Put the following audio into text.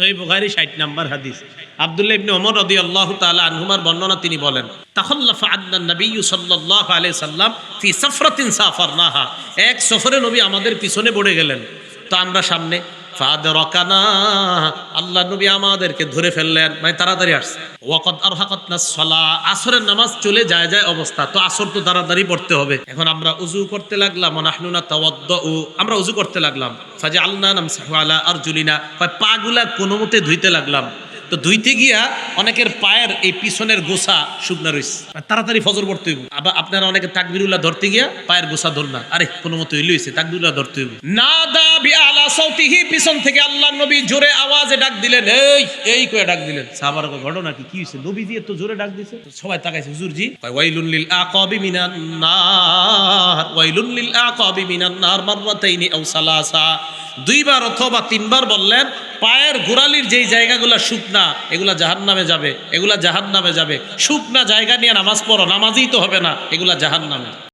সহিহ বুখারী 60 নম্বর হাদিস। আব্দুল্লাহ ইবনে ওমর রাদিয়াল্লাহু তাআলা আনহুমার বর্ণনা, তিনি বলেন, তাখাল্লাফা আন্না নবী সাল্লাল্লাহু আলাইহি সাল্লাম ফি সাফরাতিন সাফারনাহা, এক সফরে নবী আমাদের পিছনে পড়ে গেলেন, তো আমরা সামনে। ফাদরাকানা, আল্লাহ নবী আমাদেরকে ধরে ফেললেন, মানে তাড়াতাড়ি আসছে। ওয়াকাদ আরহাকাতনাস সালাহ, আসরের নামাজ চলে যায় অবস্থা, তো আসর তো তাড়াতাড়ি পড়তে হবে। এখন আমরা উযু করতে লাগলাম, নাহনু নাতাওয়াদ্দু, আমরা উযু করতে লাগলাম। ফাজআলনা নামসাহু আলা আরজুলিনা, পাগুলা কোনোমতে ধুইতে লাগলাম। তো ধুইতে গিয়া অনেকের পায়ের এই পিছনের গোছা শুকনা রইছে, তাড়াতাড়ি ফজর পড়তে হইব। আবার আপনারা অনেকে তাকবীরুল্লাহ ধরতে গিয়া পায়ের গোছা ধর না, আরে কোনো মতো হইছে তাকবীরুল্লাহ ধরতে হইব। নাদা বিআলা সাউতিহি, পিছন থেকে আল্লাহর নবী জোরে আওয়াজে ডাক দিলেন, এই কয়ে ডাক দিলেন। সাহাবারা কয়, ঘটনা কি হইছে? নবী দিয়ে তো জোরে ডাক দিছে। সবাই তাকাইছে, হুজুর জি। ওয়াইলুল লিল আকাবি মিনান নার, ওয়াইলুল লিল আকাবি মিনান নার মাররাতাইনি আও সালাসা, দুইবার অথবা তিনবার বললেন, পায়ের গোড়ালির যেই জায়গাগুলো শুকনা, এগুলা জাহান্নামে যাবে, এগুলা জাহান্নামে যাবে। শুকনা জায়গা নিয়ে নামাজ পড়ো, নামাজই তো হবে না, এগুলা জাহান্নামে।